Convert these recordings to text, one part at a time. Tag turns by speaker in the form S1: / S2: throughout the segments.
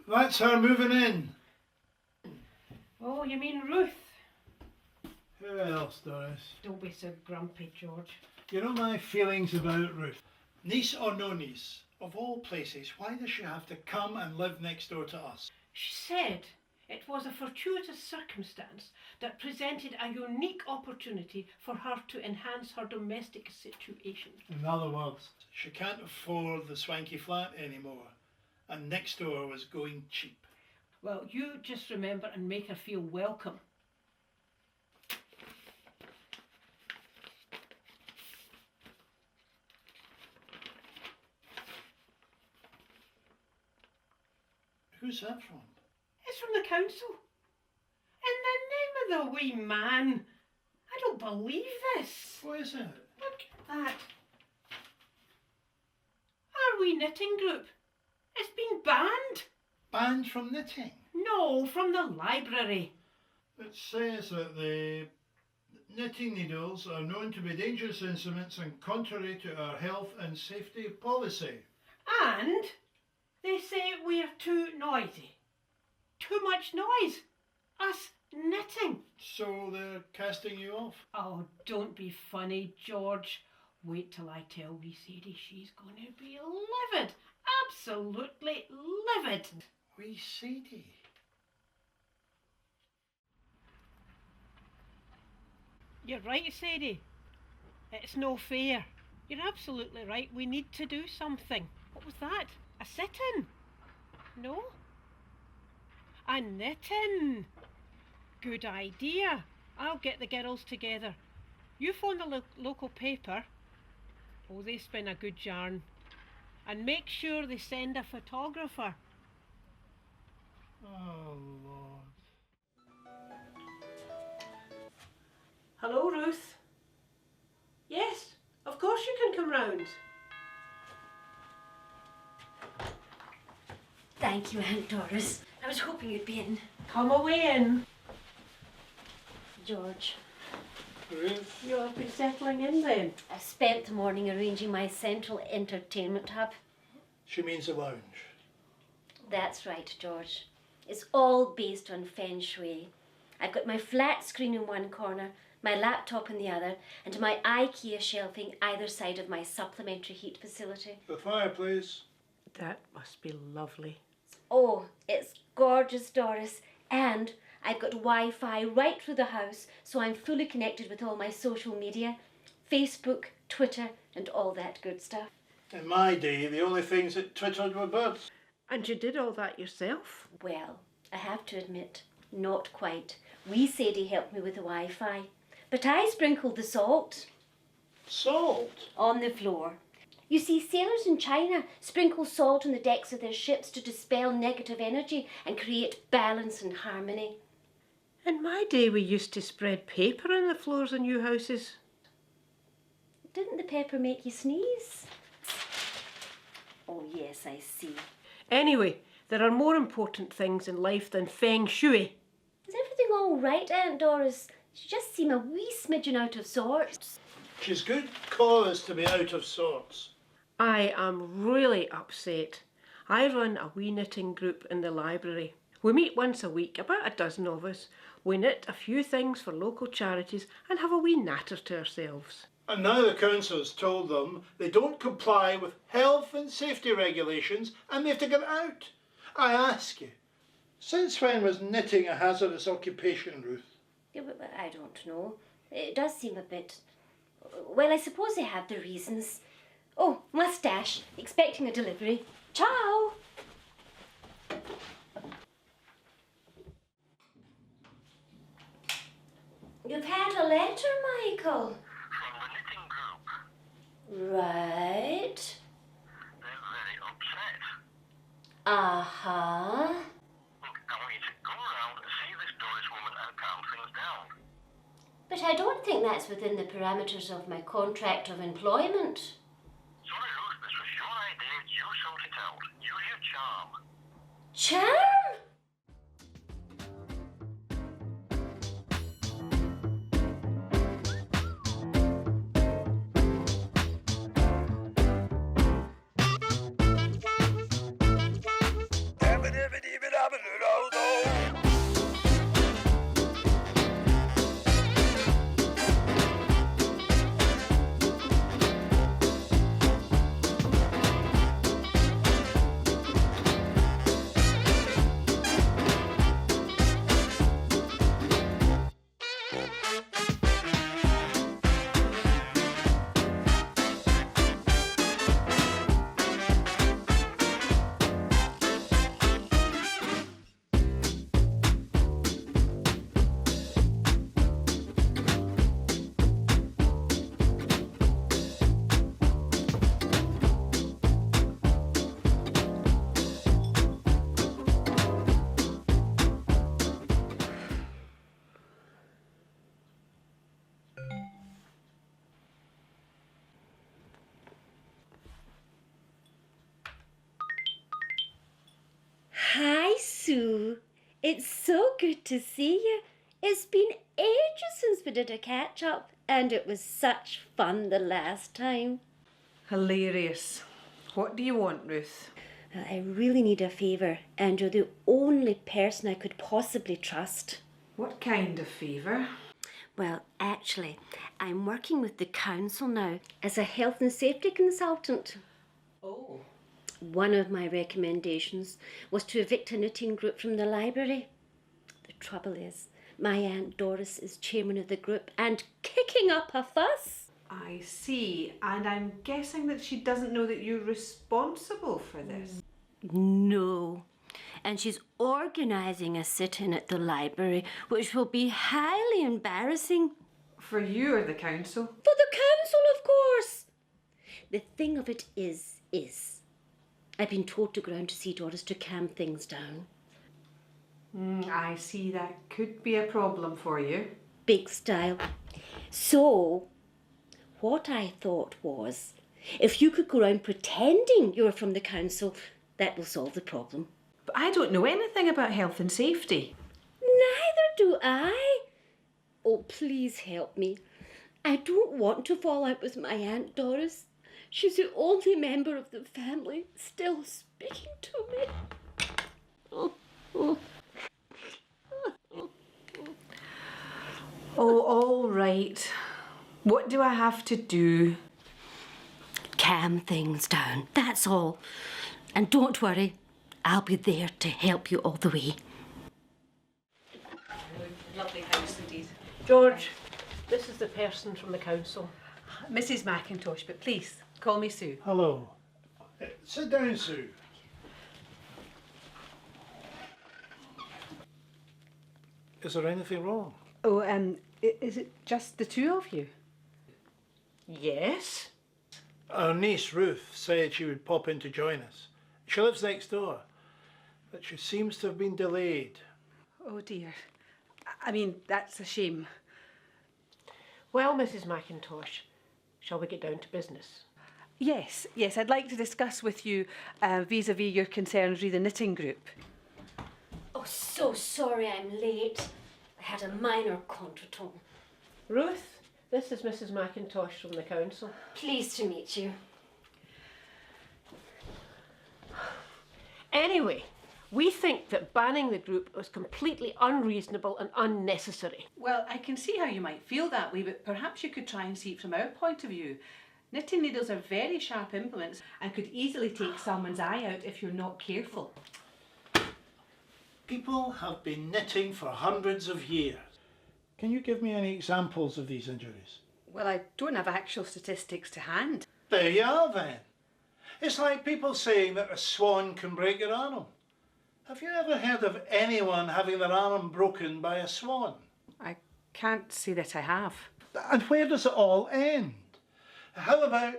S1: That's her moving in.
S2: Oh, you mean Ruth?
S1: Who else, Doris?
S2: Don't be so grumpy, George.
S1: You know my feelings about Ruth. Niece or no niece, of all places, why does she have to come and live next door to us?
S2: She said it was a fortuitous circumstance that presented a unique opportunity for her to enhance her domestic situation.
S1: In other words, she can't afford the swanky flat anymore, and next door was going cheap.
S2: Well, you just remember and make her feel welcome.
S1: Who's that from?
S2: It's from the council. In the name of the wee man. I don't believe this.
S1: What is it?
S2: Look at that. Our wee knitting group. It's been banned.
S1: Banned from knitting?
S2: No, from the library.
S1: It says that the knitting needles are known to be dangerous instruments and contrary to our health and safety policy.
S2: And they say we're too noisy. Too much noise. Us knitting.
S1: So they're casting you off?
S2: Oh, don't be funny, George. Wait till I tell wee Sadie she's going to be livid. Absolutely livid.
S1: Wee Sadie.
S2: You're right, Sadie. It's no fair. You're absolutely right. We need to do something. What was that? A sit-in? No? A knitting. Good idea. I'll get the girls together. You phone the local paper. Oh, they spin a good yarn. And make sure they send a photographer.
S1: Oh, Lord.
S2: Hello, Ruth. Yes, of course you can come round.
S3: Thank you, Aunt Doris. I was hoping you'd be in.
S2: Come away in.
S3: George,
S1: Ruth?
S2: You have been settling in then?
S3: I've spent the morning arranging my central entertainment hub.
S1: She means the lounge.
S3: That's right, George. It's all based on Feng Shui. I've got my flat screen in one corner, my laptop in the other, and my IKEA shelving either side of my supplementary heat facility.
S1: The fireplace.
S2: That must be lovely.
S3: Oh, it's gorgeous, Doris. And I've got Wi-Fi right through the house, so I'm fully connected with all my social media, Facebook, Twitter, and all that good stuff.
S1: In my day, the only things that twittered were birds.
S2: And you did all that yourself?
S3: Well, I have to admit, not quite. Wee Sadie helped me with the Wi-Fi, but I sprinkled the salt
S1: Salt?
S3: on the floor. You see, sailors in China sprinkle salt on the decks of their ships to dispel negative energy and create balance and harmony.
S2: In my day we used to spread paper on the floors of new houses.
S3: Didn't the pepper make you sneeze? Oh yes, I see.
S2: Anyway, there are more important things in life than Feng Shui.
S3: Is everything all right, Aunt Doris? You just seem a wee smidgen out of sorts.
S1: She's good cause to be out of sorts.
S2: I am really upset. I run a wee knitting group in the library. We meet once a week, about a dozen of us. We knit a few things for local charities and have a wee natter to ourselves.
S1: And now the council's told them they don't comply with health and safety regulations and they have to get out. I ask you, since when was knitting a hazardous occupation, Ruth?
S3: Yeah, but I don't know. It does seem a bit... Well, I suppose they have their reasons. Oh, moustache, expecting a delivery. Ciao! You've had a letter, Michael.
S4: From the knitting group.
S3: Right.
S4: They're very upset.
S3: Uh-huh. I don't think that's within the parameters of my contract of employment.
S4: Sorry, Ruth, this was your idea. You sort it out. Use your charm.
S3: Charm? Hi, Sue. It's so good to see you. It's been ages since we did a catch-up, and it was such fun the last time.
S5: Hilarious. What do you want, Ruth?
S3: I really need a favour, and you're the only person I could possibly trust.
S5: What kind of favour?
S3: Well, actually, I'm working with the council now as a health and safety consultant.
S5: Oh.
S3: One of my recommendations was to evict a knitting group from the library. The trouble is, my Aunt Doris is chairman of the group and kicking up a fuss.
S5: I see. And I'm guessing that she doesn't know that you're responsible for this.
S3: No. And she's organising a sit-in at the library, which will be highly embarrassing.
S5: For you or the council?
S3: For the council, of course. The thing of it is, I've been told to go round to see Doris to calm things down.
S5: I see, that could be a problem for you.
S3: Big style. So, what I thought was, if you could go round pretending you were from the council, that will solve the problem.
S5: But I don't know anything about health and safety.
S3: Neither do I. Oh, please help me. I don't want to fall out with my Aunt Doris. She's the only member of the family still speaking to me.
S5: Oh, all right. What do I have to do?
S3: Calm things down, that's all. And don't worry, I'll be there to help you all the way.
S5: Lovely house indeed.
S2: George, this is the person from the council.
S5: Mrs. McIntosh, but please, call me Sue.
S1: Hello. Sit down, Sue. Is there anything wrong?
S5: Oh, is it just the two of you?
S2: Yes?
S1: Our niece Ruth said she would pop in to join us. She lives next door, but she seems to have been delayed.
S5: Oh dear. I mean, that's a shame.
S2: Well, Mrs. McIntosh, shall we get down to business?
S5: Yes, I'd like to discuss with you vis-a-vis your concerns re the knitting group.
S3: Oh, so sorry I'm late. I had a minor contretemps.
S2: Ruth, this is Mrs. McIntosh from the council.
S3: Pleased to meet you.
S2: Anyway, we think that banning the group was completely unreasonable and unnecessary.
S5: Well, I can see how you might feel that way, but perhaps you could try and see it from our point of view. Knitting needles are very sharp implements and could easily take someone's eye out if you're not careful.
S1: People have been knitting for hundreds of years. Can you give me any examples of these injuries?
S5: Well, I don't have actual statistics to hand.
S1: There you are then. It's like people saying that a swan can break your arm. Have you ever heard of anyone having their arm broken by a swan?
S5: I can't say that I have.
S1: And where does it all end? How about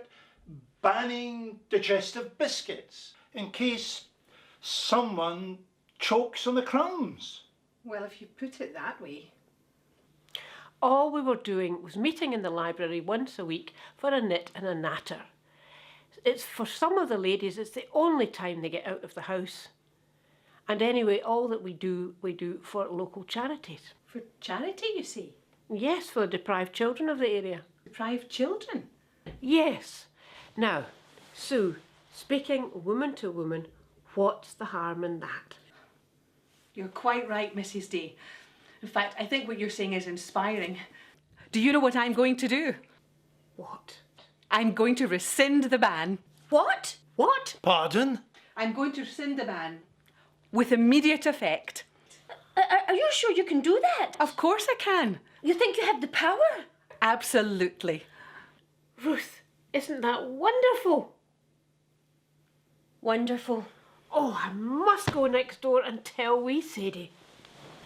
S1: banning digestive biscuits in case someone chokes on the crumbs?
S5: Well, if you put it that way.
S2: All we were doing was meeting in the library once a week for a knit and a natter. It's for some of the ladies, it's the only time they get out of the house. And anyway, all that we do for local charities.
S5: For charity, you see?
S2: Yes, for the deprived children of the area.
S5: Deprived children?
S2: Yes. Now, Sue, speaking woman to woman, what's the harm in that?
S5: You're quite right, Mrs. Day. In fact, I think what you're saying is inspiring. Do you know what I'm going to do?
S2: What?
S5: I'm going to rescind the ban.
S3: What?
S2: What?
S1: Pardon?
S5: I'm going to rescind the ban with immediate effect.
S3: Are you sure you can do that?
S5: Of course I can.
S3: You think you have the power?
S5: Absolutely.
S2: Ruth, isn't that wonderful?
S3: Wonderful.
S2: Oh, I must go next door and tell wee Sadie.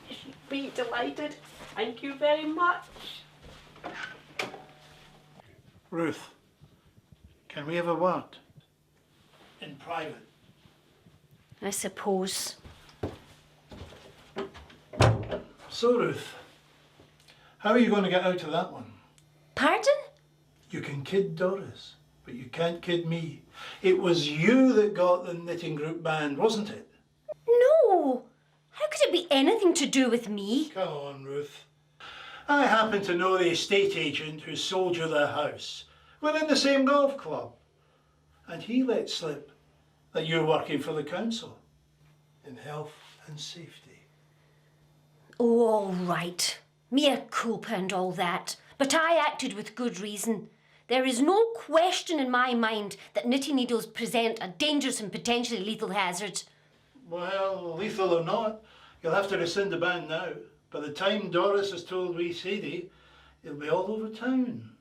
S2: She'd be delighted. Thank you very much.
S1: Ruth, can we have a word? In private.
S3: I suppose.
S1: So, Ruth, how are you going to get out of that one?
S3: Pardon?
S1: You can kid Doris, but you can't kid me. It was you that got the knitting group banned, wasn't it?
S3: No. How could it be anything to do with me?
S1: Come on, Ruth. I happen to know the estate agent who sold you the house. We're in the same golf club. And he let slip that you're working for the council in health and safety.
S3: Oh, all right. Mea culpa and all that. But I acted with good reason. There is no question in my mind that knitting needles present a dangerous and potentially lethal hazard.
S1: Well, lethal or not, you'll have to rescind the ban now. By the time Doris has told wee Sadie, it'll be all over town.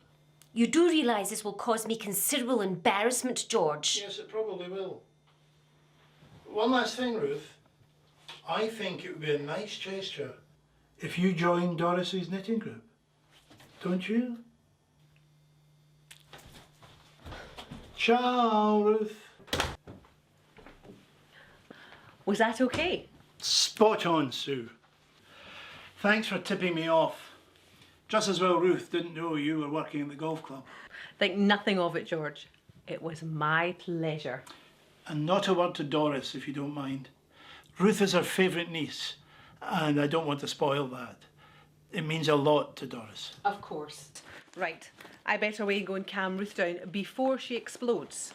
S3: You do realise this will cause me considerable embarrassment, George?
S1: Yes, it probably will. One last thing, Ruth. I think it would be a nice gesture if you joined Doris's knitting group. Don't you? Ciao, Ruth.
S5: Was that okay?
S1: Spot on, Sue. Thanks for tipping me off. Just as well Ruth didn't know you were working at the golf club.
S5: Think nothing of it, George. It was my pleasure.
S1: And not a word to Doris, if you don't mind. Ruth is her favourite niece, and I don't want to spoil that. It means a lot to Doris.
S5: Of course. Right. I better away and go and calm Ruth down before she explodes.